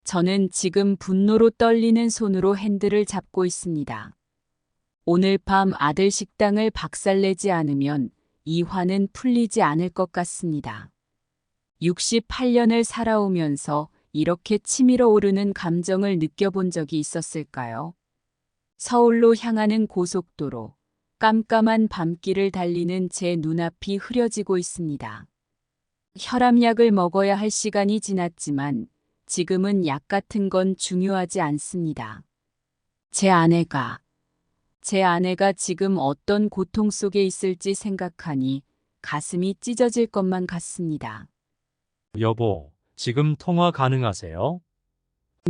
저는 지금 분노로 떨리는 손으로 핸들을 잡고 있습니다. 오늘 밤 아들 식당을 박살내지 않으면 이 화는 풀리지 않을 것 같습니다. 68년을 살아오면서 이렇게 치밀어 오르는 감정을 느껴본 적이 있었을까요? 서울로 향하는 고속도로, 깜깜한 밤길을 달리는 제 눈앞이 흐려지고 있습니다. 혈압약을 먹어야 할 시간이 지났지만 지금은 약 같은 건 중요하지 않습니다. 제 아내가 지금 어떤 고통 속에 있을지 생각하니 가슴이 찢어질 것만 같습니다. 여보, 지금 통화 가능하세요?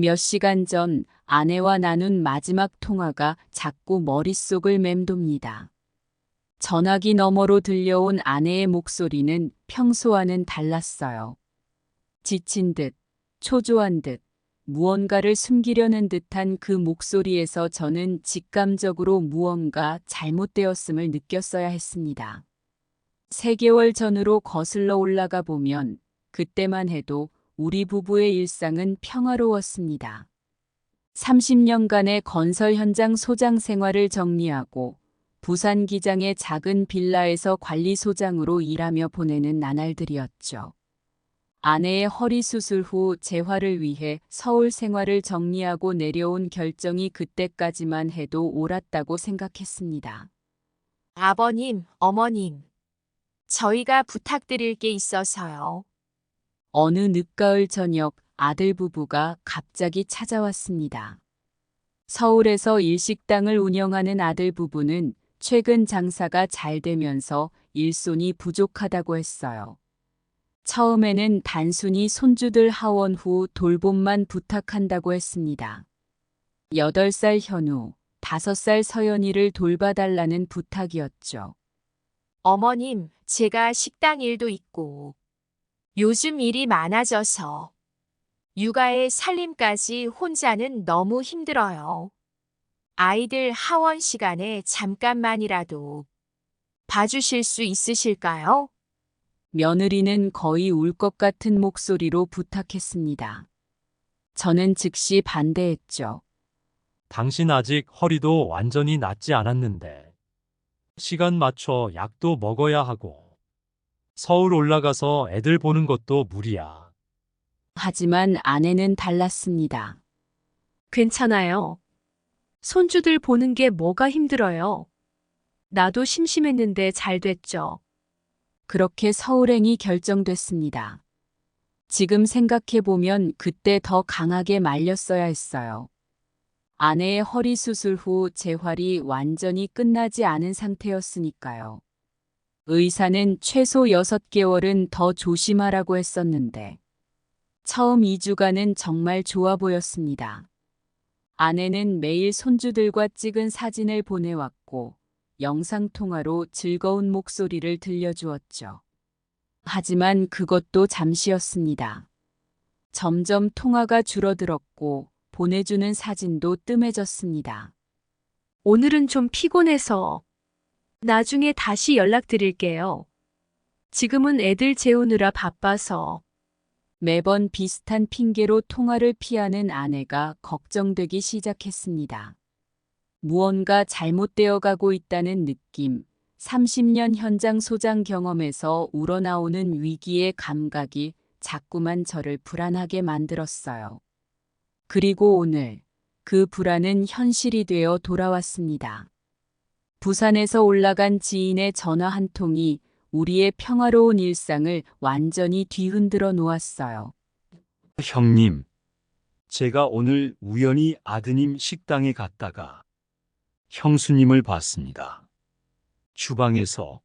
몇 시간 전 아내와 나눈 마지막 통화가 자꾸 머릿속을 맴돕니다. 전화기 너머로 들려온 아내의 목소리는 평소와는 달랐어요. 지친 듯, 초조한 듯, 무언가를 숨기려는 듯한 그 목소리에서 저는 직감적으로 무언가 잘못되었음을 느꼈어야 했습니다. 3개월 전으로 거슬러 올라가 보면 그때만 해도 우리 부부의 일상은 평화로웠습니다. 30년간의 건설 현장 소장 생활을 정리하고 부산 기장의 작은 빌라에서 관리소장으로 일하며 보내는 나날들이었죠. 아내의 허리 수술 후 재활을 위해 서울 생활을 정리하고 내려온 결정이 그때까지만 해도 옳았다고 생각했습니다. 아버님, 어머님, 저희가 부탁드릴 게 있어서요. 어느 늦가을 저녁 아들 부부가 갑자기 찾아왔습니다. 서울에서 일식당을 운영하는 아들 부부는 최근 장사가 잘 되면서 일손이 부족하다고 했어요. 처음에는 단순히 손주들 하원 후 돌봄만 부탁한다고 했습니다. 8살 현우, 5살 서연이를 돌봐달라는 부탁이었죠. 어머님, 제가 식당 일도 있고, 요즘 일이 많아져서, 육아에 살림까지 혼자는 너무 힘들어요. 아이들 하원 시간에 잠깐만이라도 봐주실 수 있으실까요? 며느리는 거의 울 것 같은 목소리로 부탁했습니다. 저는 즉시 반대했죠. 당신 아직 허리도 완전히 낫지 않았는데. 시간 맞춰 약도 먹어야 하고. 서울 올라가서 애들 보는 것도 무리야. 하지만 아내는 달랐습니다. 괜찮아요. 손주들 보는 게 뭐가 힘들어요. 나도 심심했는데 잘 됐죠. 그렇게 서울행이 결정됐습니다. 지금 생각해보면 그때 더 강하게 말렸어야 했어요. 아내의 허리 수술 후 재활이 완전히 끝나지 않은 상태였으니까요. 의사는 최소 6개월은 더 조심하라고 했었는데, 처음 2주간은 정말 좋아 보였습니다. 아내는 매일 손주들과 찍은 사진을 보내왔고, 영상통화로 즐거운 목소리를 들려주었죠. 하지만 그것도 잠시였습니다. 점점 통화가 줄어들었고, 보내주는 사진도 뜸해졌습니다. 오늘은 좀 피곤해서 나중에 다시 연락드릴게요. 지금은 애들 재우느라 바빠서. 매번 비슷한 핑계로 통화를 피하는 아내가 걱정되기 시작했습니다. 무언가 잘못되어 가고 있다는 느낌, 30년 현장 소장 경험에서 우러나오는 위기의 감각이 자꾸만 저를 불안하게 만들었어요. 그리고 오늘 그 불안은 현실이 되어 돌아왔습니다. 부산에서 올라간 지인의 전화 한 통이 우리의 평화로운 일상을 완전히 뒤흔들어 놓았어요. 형님, 제가 오늘 우연히 아드님 식당에 갔다가 형수님을 봤습니다. 주방에서.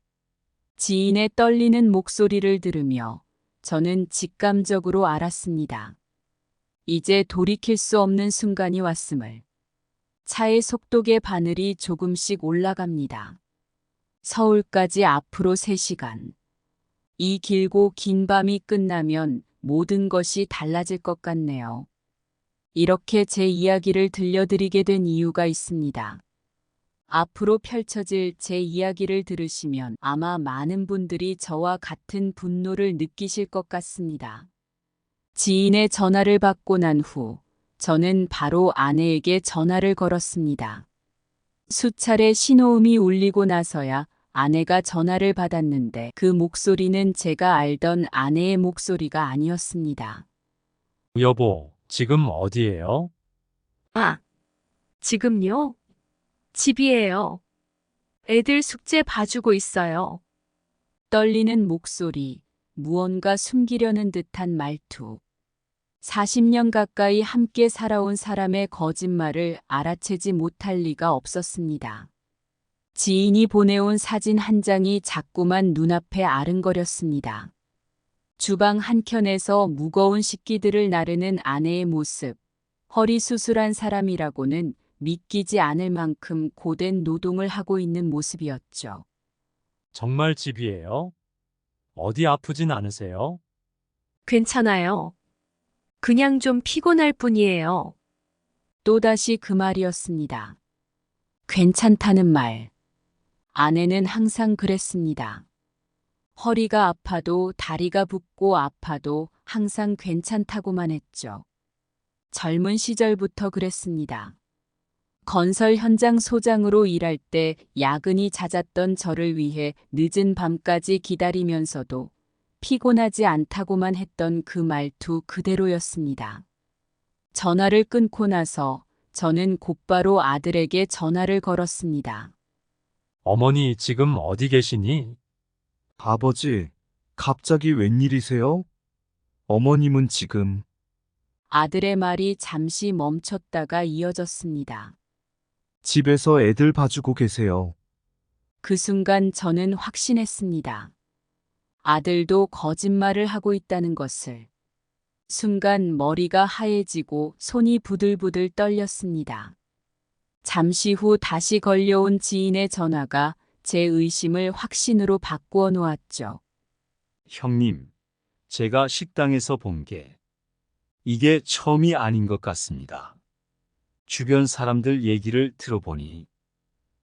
지인의 떨리는 목소리를 들으며 저는 직감적으로 알았습니다. 이제 돌이킬 수 없는 순간이 왔음을. 차의 속도계 바늘이 조금씩 올라갑니다. 서울까지 앞으로 3시간. 이 길고 긴 밤이 끝나면 모든 것이 달라질 것 같네요. 이렇게 제 이야기를 들려드리게 된 이유가 있습니다. 앞으로 펼쳐질 제 이야기를 들으시면 아마 많은 분들이 저와 같은 분노를 느끼실 것 같습니다. 지인의 전화를 받고 난 후 저는 바로 아내에게 전화를 걸었습니다. 수차례 신호음이 울리고 나서야 아내가 전화를 받았는데 그 목소리는 제가 알던 아내의 목소리가 아니었습니다. 여보, 지금 어디예요? 아, 지금요? 집이에요. 애들 숙제 봐주고 있어요. 떨리는 목소리, 무언가 숨기려는 듯한 말투. 40년 가까이 함께 살아온 사람의 거짓말을 알아채지 못할 리가 없었습니다. 지인이 보내온 사진 한 장이 자꾸만 눈앞에 아른거렸습니다. 주방 한켠에서 무거운 식기들을 나르는 아내의 모습, 허리 수술한 사람이라고는 믿기지 않을 만큼 고된 노동을 하고 있는 모습이었죠. 정말 집이에요? 어디 아프진 않으세요? 괜찮아요. 그냥 좀 피곤할 뿐이에요. 또다시 그 말이었습니다. 괜찮다는 말. 아내는 항상 그랬습니다. 허리가 아파도 다리가 붓고 아파도 항상 괜찮다고만 했죠. 젊은 시절부터 그랬습니다. 건설 현장 소장으로 일할 때 야근이 잦았던 저를 위해 늦은 밤까지 기다리면서도 피곤하지 않다고만 했던 그 말투 그대로였습니다. 전화를 끊고 나서 저는 곧바로 아들에게 전화를 걸었습니다. 어머니 지금 어디 계시니? 아버지, 갑자기 웬일이세요? 어머님은 지금 아들의 말이 잠시 멈췄다가 이어졌습니다. 집에서 애들 봐주고 계세요. 그 순간 저는 확신했습니다. 아들도 거짓말을 하고 있다는 것을. 순간 머리가 하얘지고 손이 부들부들 떨렸습니다. 잠시 후 다시 걸려온 지인의 전화가 제 의심을 확신으로 바꾸어 놓았죠. 형님, 제가 식당에서 본 게 이게 처음이 아닌 것 같습니다. 주변 사람들 얘기를 들어보니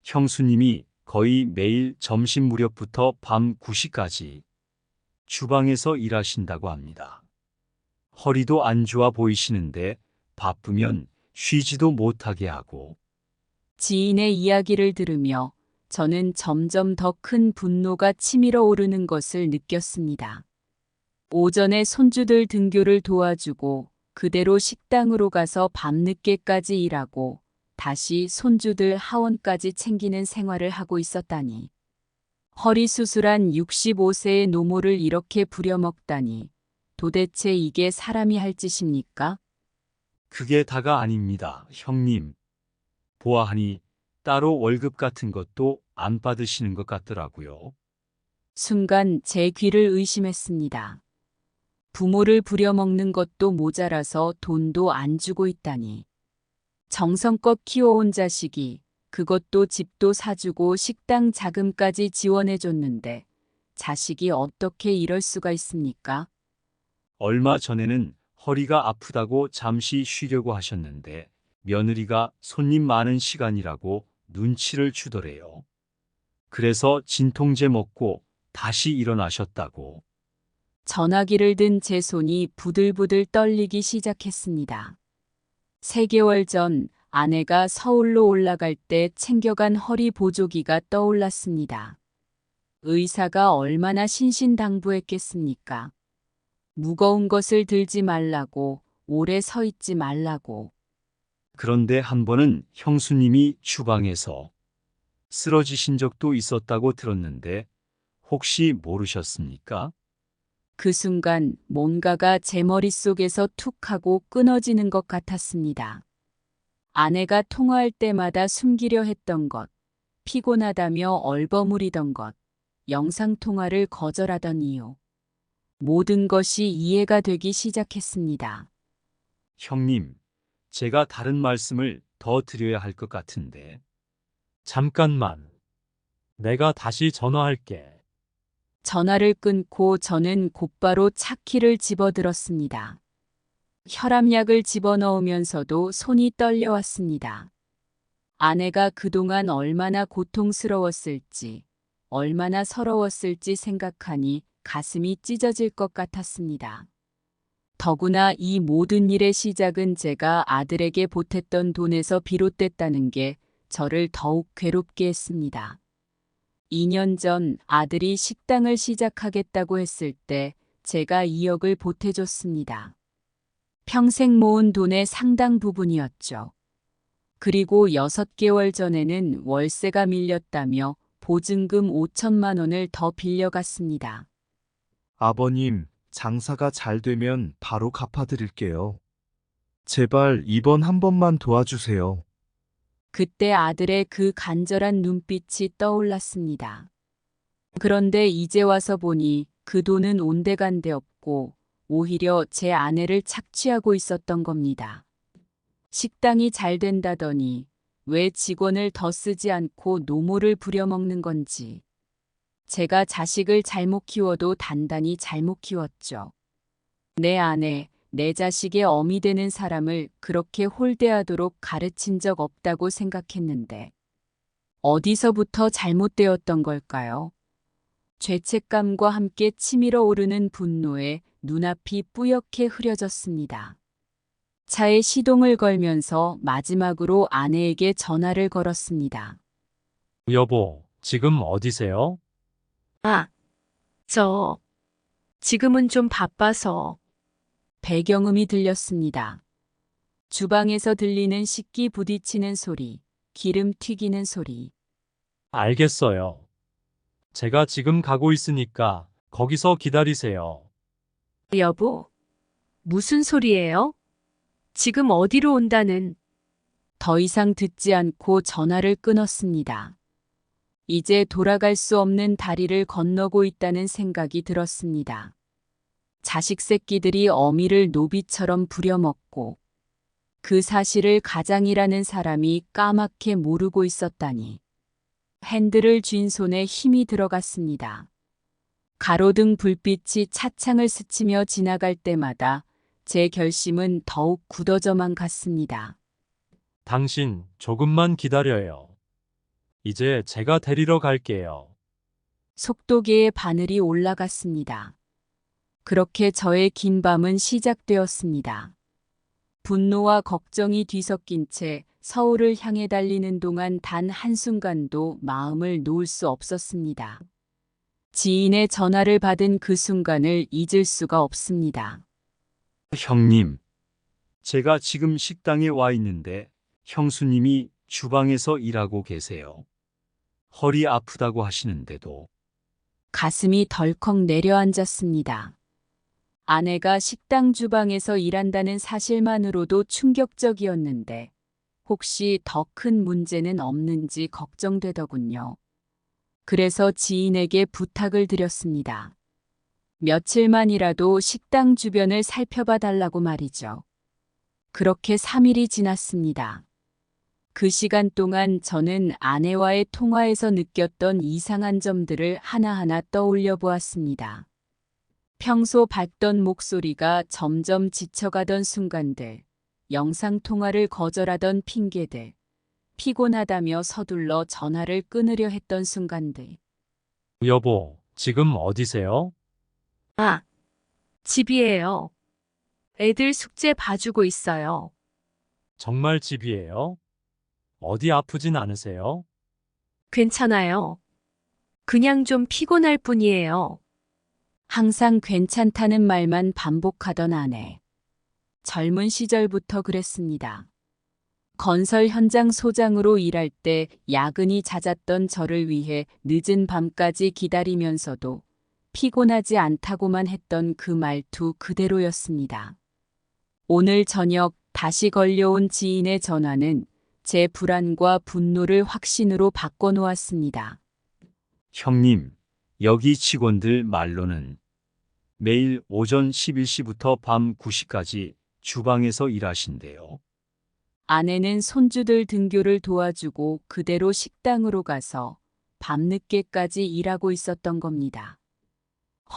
형수님이 거의 매일 점심 무렵부터 밤 9시까지 주방에서 일하신다고 합니다. 허리도 안 좋아 보이시는데 바쁘면 쉬지도 못하게 하고 지인의 이야기를 들으며 저는 점점 더 큰 분노가 치밀어 오르는 것을 느꼈습니다. 오전에 손주들 등교를 도와주고 그대로 식당으로 가서 밤늦게까지 일하고 다시 손주들 하원까지 챙기는 생활을 하고 있었다니. 허리 수술한 65세의 노모를 이렇게 부려먹다니. 도대체 이게 사람이 할 짓입니까? 그게 다가 아닙니다, 형님. 보아하니 따로 월급 같은 것도 안 받으시는 것 같더라고요. 순간 제 귀를 의심했습니다. 부모를 부려먹는 것도 모자라서 돈도 안 주고 있다니. 정성껏 키워온 자식이 그것도 집도 사주고 식당 자금까지 지원해줬는데 자식이 어떻게 이럴 수가 있습니까? 얼마 전에는 허리가 아프다고 잠시 쉬려고 하셨는데 며느리가 손님 많은 시간이라고 눈치를 주더래요. 그래서 진통제 먹고 다시 일어나셨다고. 전화기를 든 제 손이 부들부들 떨리기 시작했습니다. 3개월 전 아내가 서울로 올라갈 때 챙겨간 허리 보조기가 떠올랐습니다. 의사가 얼마나 신신당부했겠습니까? 무거운 것을 들지 말라고, 오래 서 있지 말라고. 그런데 한 번은 형수님이 주방에서 쓰러지신 적도 있었다고 들었는데 혹시 모르셨습니까? 그 순간 뭔가가 제 머릿속에서 툭 하고 끊어지는 것 같았습니다. 아내가 통화할 때마다 숨기려 했던 것, 피곤하다며 얼버무리던 것, 영상통화를 거절하던 이유. 모든 것이 이해가 되기 시작했습니다. 형님, 제가 다른 말씀을 더 드려야 할 것 같은데. 잠깐만. 내가 다시 전화할게. 전화를 끊고 저는 곧바로 차키를 집어들었습니다. 혈압약을 집어넣으면서도 손이 떨려왔습니다. 아내가 그동안 얼마나 고통스러웠을지, 얼마나 서러웠을지 생각하니 가슴이 찢어질 것 같았습니다. 더구나 이 모든 일의 시작은 제가 아들에게 보탰던 돈에서 비롯됐다는 게 저를 더욱 괴롭게 했습니다. 2년 전 아들이 식당을 시작하겠다고 했을 때 제가 2억을 보태줬습니다. 평생 모은 돈의 상당 부분이었죠. 그리고 6개월 전에는 월세가 밀렸다며 보증금 5천만 원을 더 빌려갔습니다. 아버님, 장사가 잘 되면 바로 갚아드릴게요. 제발 이번 한 번만 도와주세요. 그때 아들의 그 간절한 눈빛이 떠올랐습니다. 그런데 이제 와서 보니 그 돈은 온데간데 없고 오히려 제 아내를 착취하고 있었던 겁니다. 식당이 잘 된다더니 왜 직원을 더 쓰지 않고 노모를 부려먹는 건지. 제가 자식을 잘못 키워도 단단히 잘못 키웠죠. 내 아내, 내 자식의 어미 되는 사람을 그렇게 홀대하도록 가르친 적 없다고 생각했는데 어디서부터 잘못되었던 걸까요? 죄책감과 함께 치밀어 오르는 분노에 눈앞이 뿌옇게 흐려졌습니다. 차에 시동을 걸면서 마지막으로 아내에게 전화를 걸었습니다. 여보, 지금 어디세요? 아, 지금은 좀 바빠서. 배경음이 들렸습니다. 주방에서 들리는 식기 부딪히는 소리, 기름 튀기는 소리. 알겠어요. 제가 지금 가고 있으니까 거기서 기다리세요. 여보, 무슨 소리예요? 지금 어디로 온다는? 더 이상 듣지 않고 전화를 끊었습니다. 이제 돌아갈 수 없는 다리를 건너고 있다는 생각이 들었습니다. 자식 새끼들이 어미를 노비처럼 부려먹고 그 사실을 가장이라는 사람이 까맣게 모르고 있었다니. 핸들을 쥔 손에 힘이 들어갔습니다. 가로등 불빛이 차창을 스치며 지나갈 때마다 제 결심은 더욱 굳어져만 갔습니다. 당신 조금만 기다려요. 이제 제가 데리러 갈게요. 속도계의 바늘이 올라갔습니다. 그렇게 저의 긴 밤은 시작되었습니다. 분노와 걱정이 뒤섞인 채 서울을 향해 달리는 동안 단 한순간도 마음을 놓을 수 없었습니다. 지인의 전화를 받은 그 순간을 잊을 수가 없습니다. 형님, 제가 지금 식당에 와 있는데 형수님이 주방에서 일하고 계세요. 허리 아프다고 하시는데도. 가슴이 덜컥 내려앉았습니다. 아내가 식당 주방에서 일한다는 사실만으로도 충격적이었는데 혹시 더 큰 문제는 없는지 걱정되더군요. 그래서 지인에게 부탁을 드렸습니다. 며칠만이라도 식당 주변을 살펴봐 달라고 말이죠. 그렇게 3일이 지났습니다. 그 시간 동안 저는 아내와의 통화에서 느꼈던 이상한 점들을 하나하나 떠올려 보았습니다. 평소 밝던 목소리가 점점 지쳐가던 순간들, 영상통화를 거절하던 핑계들, 피곤하다며 서둘러 전화를 끊으려 했던 순간들. 여보, 지금 어디세요? 아, 집이에요. 애들 숙제 봐주고 있어요. 정말 집이에요? 어디 아프진 않으세요? 괜찮아요. 그냥 좀 피곤할 뿐이에요. 항상 괜찮다는 말만 반복하던 아내. 젊은 시절부터 그랬습니다. 건설 현장 소장으로 일할 때 야근이 잦았던 저를 위해 늦은 밤까지 기다리면서도 피곤하지 않다고만 했던 그 말투 그대로였습니다. 오늘 저녁 다시 걸려온 지인의 전화는 제 불안과 분노를 확신으로 바꿔놓았습니다. 형님, 여기 직원들 말로는 매일 오전 11시부터 밤 9시까지 주방에서 일하신대요. 아내는 손주들 등교를 도와주고 그대로 식당으로 가서 밤늦게까지 일하고 있었던 겁니다.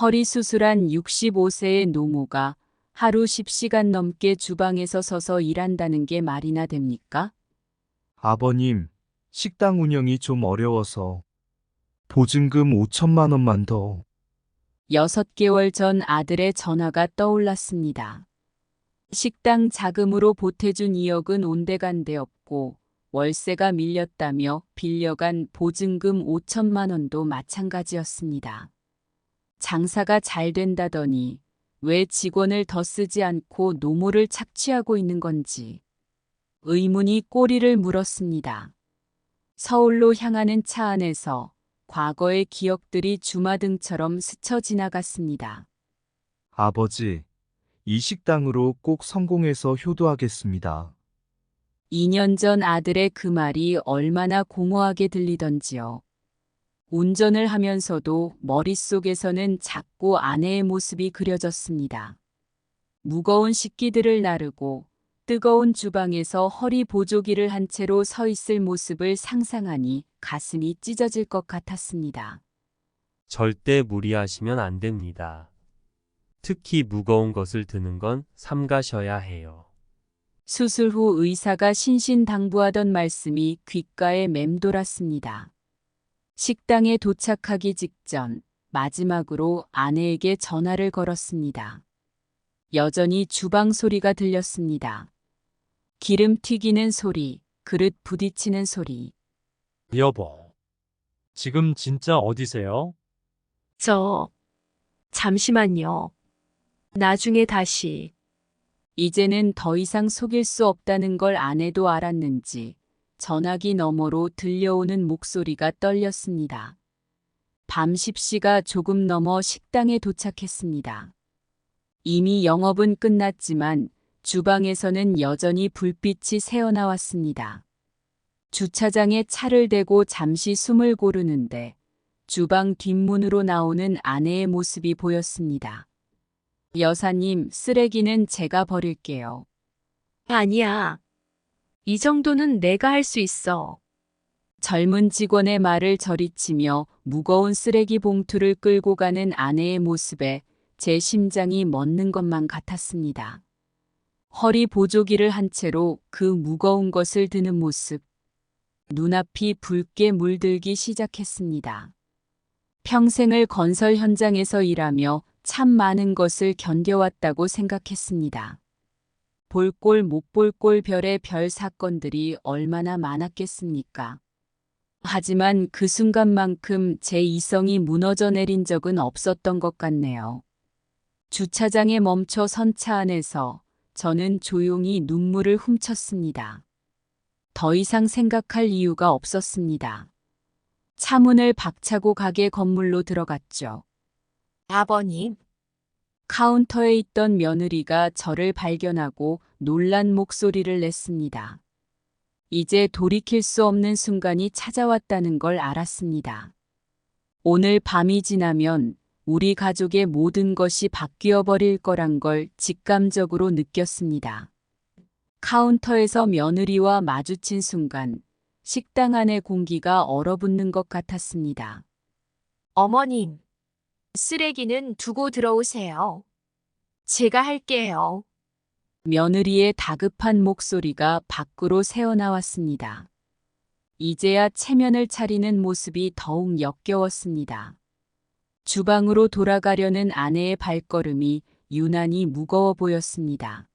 허리 수술한 65세의 노모가 하루 10시간 넘게 주방에서 서서 일한다는 게 말이나 됩니까? 아버님, 식당 운영이 좀 어려워서 보증금 5천만 원만 더. 6개월 전 아들의 전화가 떠올랐습니다. 식당 자금으로 보태준 2억은 온데간데 없고 월세가 밀렸다며 빌려간 보증금 5천만 원도 마찬가지였습니다. 장사가 잘 된다더니 왜 직원을 더 쓰지 않고 노모를 착취하고 있는 건지 의문이 꼬리를 물었습니다. 서울로 향하는 차 안에서 과거의 기억들이 주마등처럼 스쳐 지나갔습니다. 아버지, 이 식당으로 꼭 성공해서 효도하겠습니다. 2년 전 아들의 그 말이 얼마나 공허하게 들리던지요. 운전을 하면서도 머릿속에서는 자꾸 아내의 모습이 그려졌습니다. 무거운 식기들을 나르고 뜨거운 주방에서 허리 보조기를 한 채로 서 있을 모습을 상상하니 가슴이 찢어질 것 같았습니다. 절대 무리하시면 안 됩니다. 특히 무거운 것을 드는 건 삼가셔야 해요. 수술 후 의사가 신신당부하던 말씀이 귓가에 맴돌았습니다. 식당에 도착하기 직전 마지막으로 아내에게 전화를 걸었습니다. 여전히 주방 소리가 들렸습니다. 기름 튀기는 소리, 그릇 부딪히는 소리. 여보, 지금 진짜 어디세요? 잠시만요. 나중에 다시. 이제는 더 이상 속일 수 없다는 걸 아내도 알았는지 전화기 너머로 들려오는 목소리가 떨렸습니다. 밤 10시가 조금 넘어 식당에 도착했습니다. 이미 영업은 끝났지만 주방에서는 여전히 불빛이 새어나왔습니다. 주차장에 차를 대고 잠시 숨을 고르는데 주방 뒷문으로 나오는 아내의 모습이 보였습니다. 여사님, 쓰레기는 제가 버릴게요. 아니야. 이 정도는 내가 할 수 있어. 젊은 직원의 말을 저리치며 무거운 쓰레기 봉투를 끌고 가는 아내의 모습에 제 심장이 멎는 것만 같았습니다. 허리 보조기를 한 채로 그 무거운 것을 드는 모습. 눈앞이 붉게 물들기 시작했습니다. 평생을 건설 현장에서 일하며 참 많은 것을 견뎌왔다고 생각했습니다. 볼 꼴 못 볼 꼴 별의 별 사건들이 얼마나 많았겠습니까? 하지만 그 순간만큼 제 이성이 무너져 내린 적은 없었던 것 같네요. 주차장에 멈춰 선 차 안에서 저는 조용히 눈물을 훔쳤습니다. 더 이상 생각할 이유가 없었습니다. 차문을 박차고 가게 건물로 들어갔죠. 아버님, 카운터에 있던 며느리가 저를 발견하고 놀란 목소리를 냈습니다. 이제 돌이킬 수 없는 순간이 찾아왔다는 걸 알았습니다. 오늘 밤이 지나면 우리 가족의 모든 것이 바뀌어 버릴 거란 걸 직감적으로 느꼈습니다. 카운터에서 며느리와 마주친 순간 식당 안의 공기가 얼어붙는 것 같았습니다. 어머님, 쓰레기는 두고 들어오세요. 제가 할게요. 며느리의 다급한 목소리가 밖으로 새어나왔습니다. 이제야 체면을 차리는 모습이 더욱 역겨웠습니다. 주방으로 돌아가려는 아내의 발걸음이 유난히 무거워 보였습니다.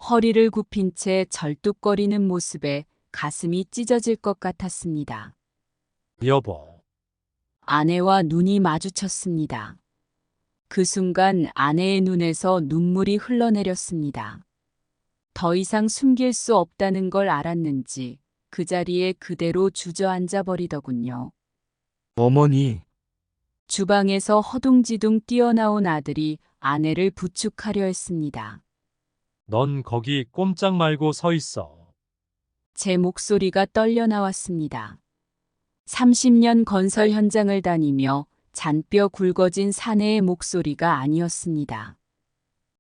허리를 굽힌 채 절뚝거리는 모습에 가슴이 찢어질 것 같았습니다. 여보, 아내와 눈이 마주쳤습니다. 그 순간 아내의 눈에서 눈물이 흘러내렸습니다. 더 이상 숨길 수 없다는 걸 알았는지 그 자리에 그대로 주저앉아 버리더군요. 어머니, 주방에서 허둥지둥 뛰어나온 아들이 아내를 부축하려 했습니다. 넌 거기 꼼짝 말고 서 있어. 제 목소리가 떨려 나왔습니다. 30년 건설 현장을 다니며 잔뼈 굵어진 사내의 목소리가 아니었습니다.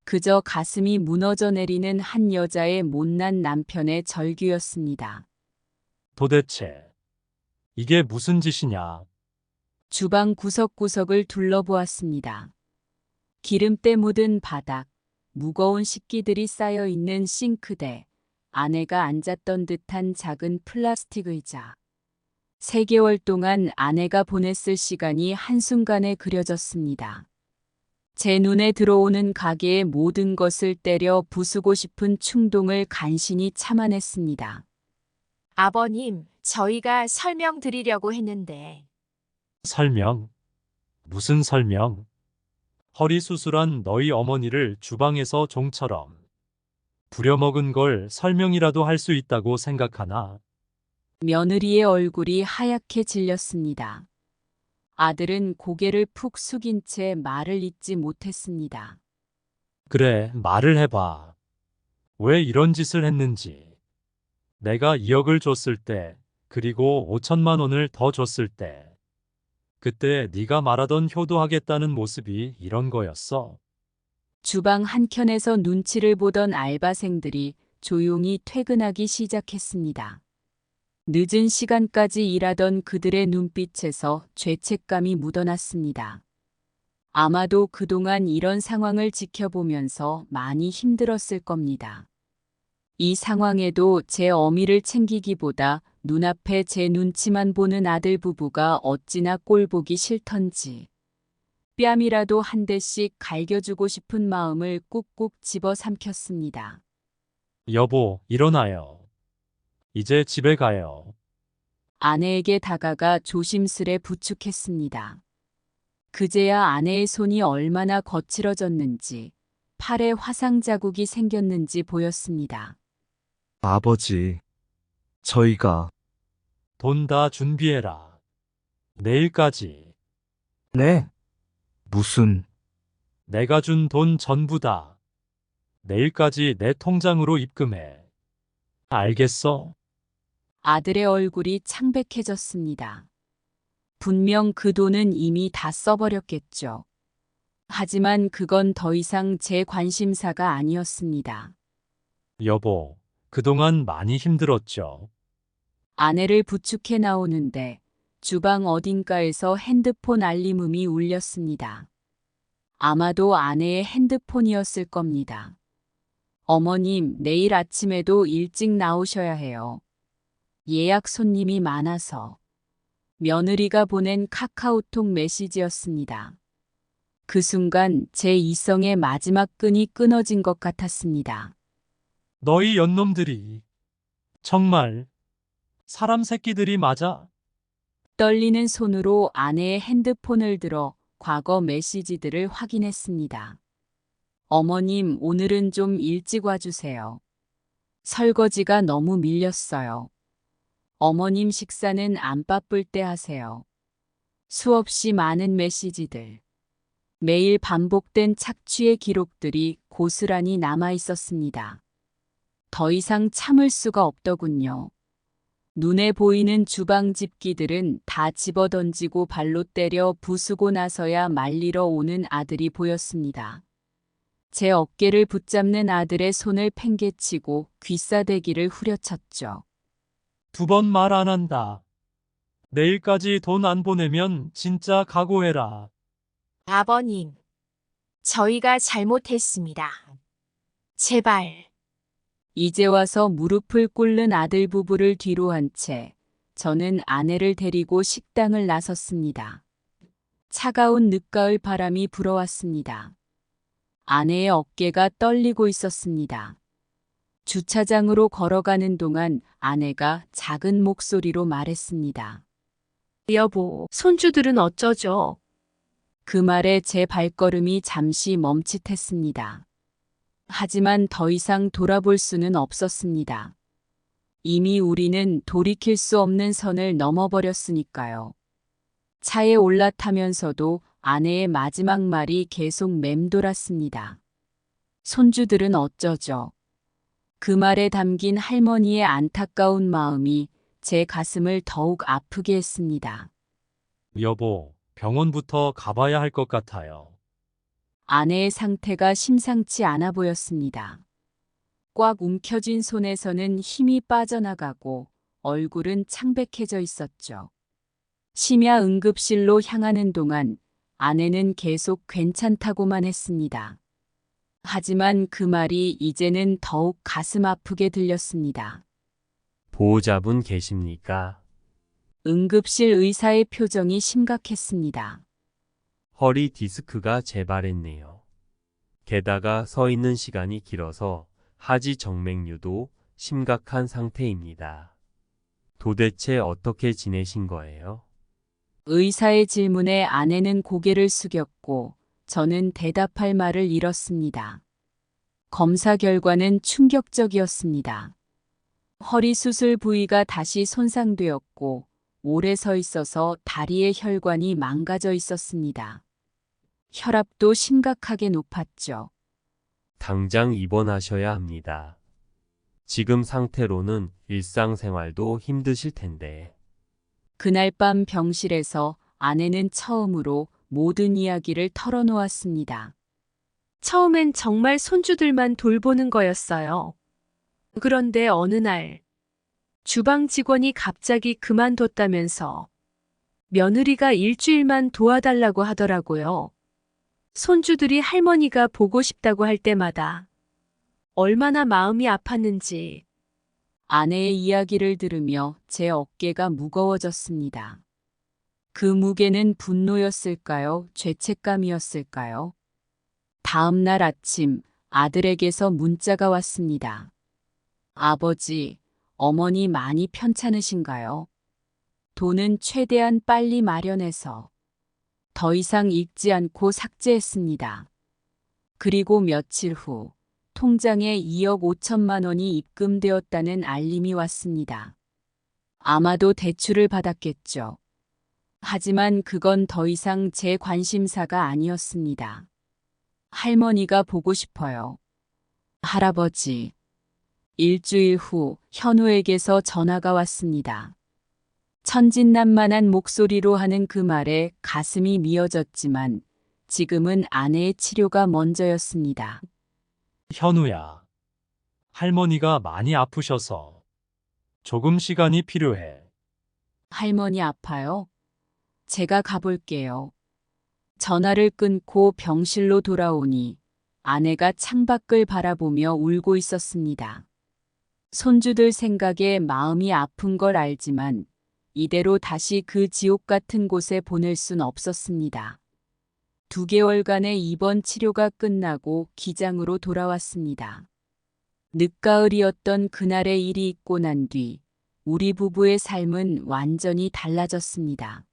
그저 가슴이 무너져 내리는 한 여자의 못난 남편의 절규였습니다. 도대체 이게 무슨 짓이냐? 주방 구석구석을 둘러보았습니다. 기름때 묻은 바닥, 무거운 식기들이 쌓여 있는 싱크대, 아내가 앉았던 듯한 작은 플라스틱 의자. 3개월 동안 아내가 보냈을 시간이 한순간에 그려졌습니다. 제 눈에 들어오는 가게의 모든 것을 때려 부수고 싶은 충동을 간신히 참아냈습니다. 아버님, 저희가 설명드리려고 했는데. 설명? 무슨 설명? 허리 수술한 너희 어머니를 주방에서 종처럼 부려먹은 걸 설명이라도 할 수 있다고 생각하나? 며느리의 얼굴이 하얗게 질렸습니다. 아들은 고개를 푹 숙인 채 말을 잇지 못했습니다. 그래, 말을 해봐. 왜 이런 짓을 했는지. 내가 2억을 줬을 때, 그리고 5천만 원을 더 줬을 때, 그때 네가 말하던 효도하겠다는 모습이 이런 거였어. 주방 한켠에서 눈치를 보던 알바생들이 조용히 퇴근하기 시작했습니다. 늦은 시간까지 일하던 그들의 눈빛에서 죄책감이 묻어났습니다. 아마도 그동안 이런 상황을 지켜보면서 많이 힘들었을 겁니다. 이 상황에도 제 어미를 챙기기보다 눈앞에 제 눈치만 보는 아들 부부가 어찌나 꼴보기 싫던지 뺨이라도 한 대씩 갈겨주고 싶은 마음을 꾹꾹 집어 삼켰습니다. 여보, 일어나요. 이제 집에 가요. 아내에게 다가가 조심스레 부축했습니다. 그제야 아내의 손이 얼마나 거칠어졌는지 팔에 화상 자국이 생겼는지 보였습니다. 아버지, 저희가, 돈 다 준비해라. 내일까지. 네? 무슨, 내가 준 돈 전부 다. 내일까지 내 통장으로 입금해. 알겠어? 아들의 얼굴이 창백해졌습니다. 분명 그 돈은 이미 다 써버렸겠죠. 하지만 그건 더 이상 제 관심사가 아니었습니다. 여보, 그동안 많이 힘들었죠? 아내를 부축해 나오는데 주방 어딘가에서 핸드폰 알림음이 울렸습니다. 아마도 아내의 핸드폰이었을 겁니다. 어머님, 내일 아침에도 일찍 나오셔야 해요. 예약 손님이 많아서. 며느리가 보낸 카카오톡 메시지였습니다. 그 순간 제 이성의 마지막 끈이 끊어진 것 같았습니다. 너희 연놈들이. 정말. 사람 새끼들이 맞아? 떨리는 손으로 아내의 핸드폰을 들어 과거 메시지들을 확인했습니다. 어머님, 오늘은 좀 일찍 와주세요. 설거지가 너무 밀렸어요. 어머님 식사는 안 바쁠 때 하세요. 수없이 많은 메시지들. 매일 반복된 착취의 기록들이 고스란히 남아 있었습니다. 더 이상 참을 수가 없더군요. 눈에 보이는 주방 집기들은 다 집어던지고 발로 때려 부수고 나서야 말리러 오는 아들이 보였습니다. 제 어깨를 붙잡는 아들의 손을 팽개치고 귀싸대기를 후려쳤죠. 2번 말 안 한다. 내일까지 돈 안 보내면 진짜 각오해라. 아버님, 저희가 잘못했습니다. 제발. 이제 와서 무릎을 꿇는 아들 부부를 뒤로 한 채 저는 아내를 데리고 식당을 나섰습니다. 차가운 늦가을 바람이 불어왔습니다. 아내의 어깨가 떨리고 있었습니다. 주차장으로 걸어가는 동안 아내가 작은 목소리로 말했습니다. 여보, 손주들은 어쩌죠? 그 말에 제 발걸음이 잠시 멈칫했습니다. 하지만 더 이상 돌아볼 수는 없었습니다. 이미 우리는 돌이킬 수 없는 선을 넘어버렸으니까요. 차에 올라타면서도 아내의 마지막 말이 계속 맴돌았습니다. 손주들은 어쩌죠? 그 말에 담긴 할머니의 안타까운 마음이 제 가슴을 더욱 아프게 했습니다. 여보, 병원부터 가봐야 할 것 같아요. 아내의 상태가 심상치 않아 보였습니다. 꽉 움켜쥔 손에서는 힘이 빠져나가고 얼굴은 창백해져 있었죠. 심야 응급실로 향하는 동안 아내는 계속 괜찮다고만 했습니다. 하지만 그 말이 이제는 더욱 가슴 아프게 들렸습니다. 보호자분 계십니까? 응급실 의사의 표정이 심각했습니다. 허리 디스크가 재발했네요. 게다가 서 있는 시간이 길어서 하지 정맥류도 심각한 상태입니다. 도대체 어떻게 지내신 거예요? 의사의 질문에 아내는 고개를 숙였고 저는 대답할 말을 잃었습니다. 검사 결과는 충격적이었습니다. 허리 수술 부위가 다시 손상되었고 오래 서 있어서 다리의 혈관이 망가져 있었습니다. 혈압도 심각하게 높았죠. 당장 입원하셔야 합니다. 지금 상태로는 일상생활도 힘드실 텐데. 그날 밤 병실에서 아내는 처음으로 모든 이야기를 털어놓았습니다. 처음엔 정말 손주들만 돌보는 거였어요. 그런데 어느 날 주방 직원이 갑자기 그만뒀다면서 며느리가 일주일만 도와달라고 하더라고요. 손주들이 할머니가 보고 싶다고 할 때마다 얼마나 마음이 아팠는지. 아내의 이야기를 들으며 제 어깨가 무거워졌습니다. 그 무게는 분노였을까요? 죄책감이었을까요? 다음 날 아침 아들에게서 문자가 왔습니다. 아버지, 어머니 많이 편찮으신가요? 돈은 최대한 빨리 마련해서 더 이상 읽지 않고 삭제했습니다. 그리고 며칠 후 통장에 2억 5천만 원이 입금되었다는 알림이 왔습니다. 아마도 대출을 받았겠죠. 하지만 그건 더 이상 제 관심사가 아니었습니다. 할머니가 보고 싶어요. 할아버지. 일주일 후 현우에게서 전화가 왔습니다. 천진난만한 목소리로 하는 그 말에 가슴이 미어졌지만 지금은 아내의 치료가 먼저였습니다. 현우야. 할머니가 많이 아프셔서 조금 시간이 필요해. 할머니 아파요? 제가 가볼게요. 전화를 끊고 병실로 돌아오니 아내가 창밖을 바라보며 울고 있었습니다. 손주들 생각에 마음이 아픈 걸 알지만 이대로 다시 그 지옥 같은 곳에 보낼 순 없었습니다. 2개월간의 입원 치료가 끝나고 기장으로 돌아왔습니다. 늦가을이었던 그날의 일이 있고 난 뒤 우리 부부의 삶은 완전히 달라졌습니다.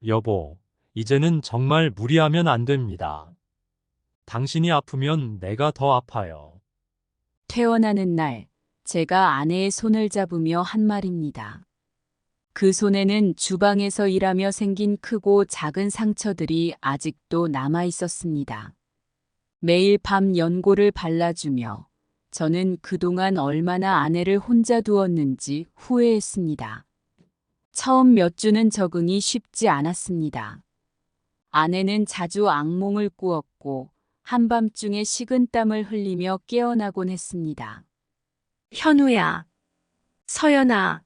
여보, 이제는 정말 무리하면 안 됩니다. 당신이 아프면 내가 더 아파요. 퇴원하는 날 제가 아내의 손을 잡으며 한 말입니다. 그 손에는 주방에서 일하며 생긴 크고 작은 상처들이 아직도 남아 있었습니다. 매일 밤 연고를 발라주며 저는 그동안 얼마나 아내를 혼자 두었는지 후회했습니다. 처음 몇 주는 적응이 쉽지 않았습니다. 아내는 자주 악몽을 꾸었고 한밤중에 식은땀을 흘리며 깨어나곤 했습니다. 현우야, 서연아,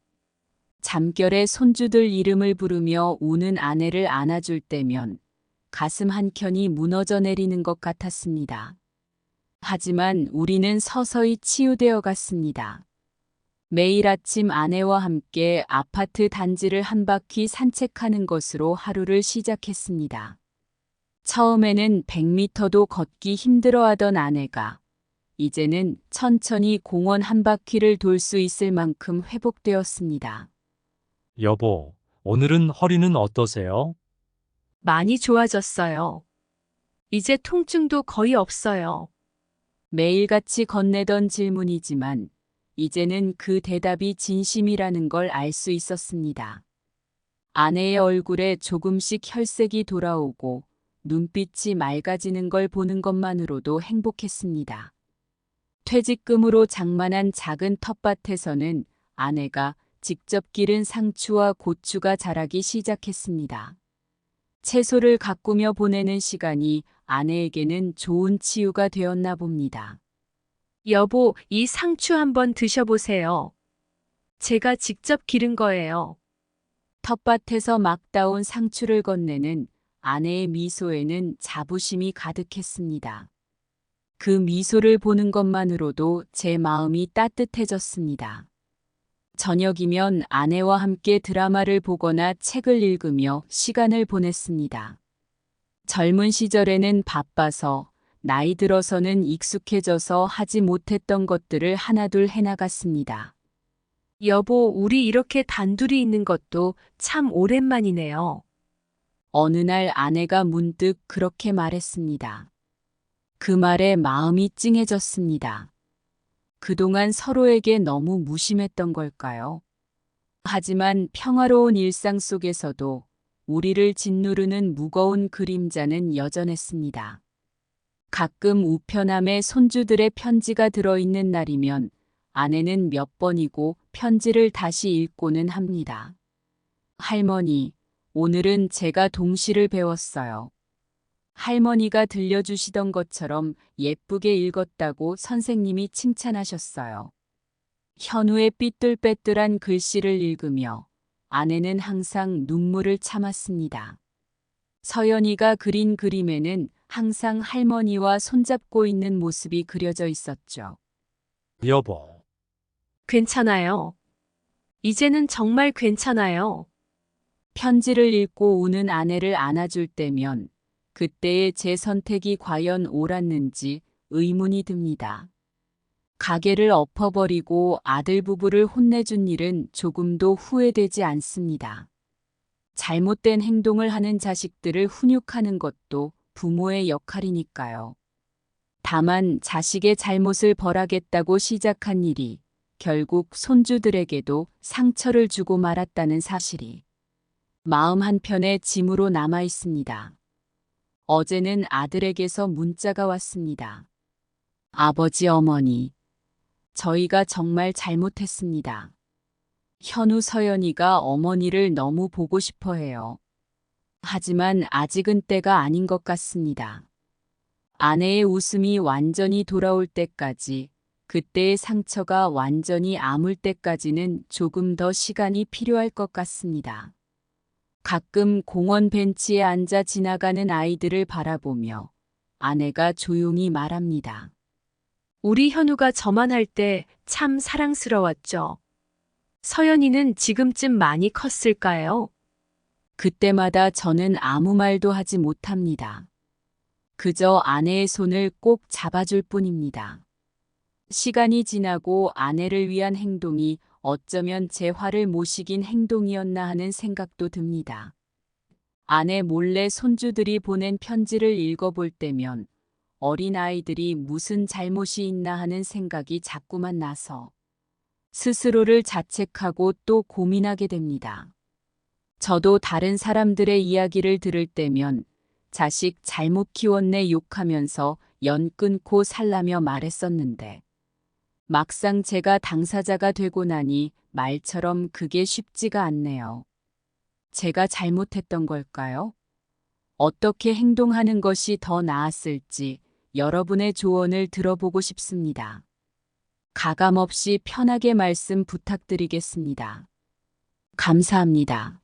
잠결에 손주들 이름을 부르며 우는 아내를 안아줄 때면 가슴 한켠이 무너져 내리는 것 같았습니다. 하지만 우리는 서서히 치유되어 갔습니다. 매일 아침 아내와 함께 아파트 단지를 한 바퀴 산책하는 것으로 하루를 시작했습니다. 처음에는 100m도 걷기 힘들어하던 아내가 이제는 천천히 공원 한 바퀴를 돌 수 있을 만큼 회복되었습니다. 여보, 오늘은 허리는 어떠세요? 많이 좋아졌어요. 이제 통증도 거의 없어요. 매일같이 건네던 질문이지만 이제는 그 대답이 진심이라는 걸 알 수 있었습니다. 아내의 얼굴에 조금씩 혈색이 돌아오고 눈빛이 맑아지는 걸 보는 것만으로도 행복했습니다. 퇴직금으로 장만한 작은 텃밭에서는 아내가 직접 기른 상추와 고추가 자라기 시작했습니다. 채소를 가꾸며 보내는 시간이 아내에게는 좋은 치유가 되었나 봅니다. 여보, 이 상추 한번 드셔보세요. 제가 직접 기른 거예요. 텃밭에서 막 따온 상추를 건네는 아내의 미소에는 자부심이 가득했습니다. 그 미소를 보는 것만으로도 제 마음이 따뜻해졌습니다. 저녁이면 아내와 함께 드라마를 보거나 책을 읽으며 시간을 보냈습니다. 젊은 시절에는 바빠서 나이 들어서는 익숙해져서 하지 못했던 것들을 하나둘 해나갔습니다. 여보, 우리 이렇게 단둘이 있는 것도 참 오랜만이네요. 어느 날 아내가 문득 그렇게 말했습니다. 그 말에 마음이 찡해졌습니다. 그동안 서로에게 너무 무심했던 걸까요? 하지만 평화로운 일상 속에서도 우리를 짓누르는 무거운 그림자는 여전했습니다. 가끔 우편함에 손주들의 편지가 들어있는 날이면 아내는 몇 번이고 편지를 다시 읽고는 합니다. 할머니, 오늘은 제가 동시를 배웠어요. 할머니가 들려주시던 것처럼 예쁘게 읽었다고 선생님이 칭찬하셨어요. 현우의 삐뚤빼뚤한 글씨를 읽으며 아내는 항상 눈물을 참았습니다. 서연이가 그린 그림에는 항상 할머니와 손잡고 있는 모습이 그려져 있었죠. 여보, 괜찮아요. 이제는 정말 괜찮아요. 편지를 읽고 우는 아내를 안아줄 때면 그때의 제 선택이 과연 옳았는지 의문이 듭니다. 가게를 엎어버리고 아들 부부를 혼내준 일은 조금도 후회되지 않습니다. 잘못된 행동을 하는 자식들을 훈육하는 것도 부모의 역할이니까요. 다만 자식의 잘못을 벌하겠다고 시작한 일이 결국 손주들에게도 상처를 주고 말았다는 사실이 마음 한편에 짐으로 남아 있습니다. 어제는 아들에게서 문자가 왔습니다. 아버지, 어머니, 저희가 정말 잘못했습니다. 현우, 서연이가 어머니를 너무 보고 싶어 해요. 하지만 아직은 때가 아닌 것 같습니다. 아내의 웃음이 완전히 돌아올 때까지, 그때의 상처가 완전히 아물 때까지는 조금 더 시간이 필요할 것 같습니다. 가끔 공원 벤치에 앉아 지나가는 아이들을 바라보며 아내가 조용히 말합니다. 우리 현우가 저만 할 때 참 사랑스러웠죠. 서연이는 지금쯤 많이 컸을까요? 그때마다 저는 아무 말도 하지 못합니다. 그저 아내의 손을 꼭 잡아줄 뿐입니다. 시간이 지나고 아내를 위한 행동이 어쩌면 제 화를 모시긴 행동이었나 하는 생각도 듭니다. 아내 몰래 손주들이 보낸 편지를 읽어볼 때면 어린 아이들이 무슨 잘못이 있나 하는 생각이 자꾸만 나서 스스로를 자책하고 또 고민하게 됩니다. 저도 다른 사람들의 이야기를 들을 때면 자식 잘못 키웠네 욕하면서 연 끊고 살라며 말했었는데 막상 제가 당사자가 되고 나니 말처럼 그게 쉽지가 않네요. 제가 잘못했던 걸까요? 어떻게 행동하는 것이 더 나았을지 여러분의 조언을 들어보고 싶습니다. 가감없이 편하게 말씀 부탁드리겠습니다. 감사합니다.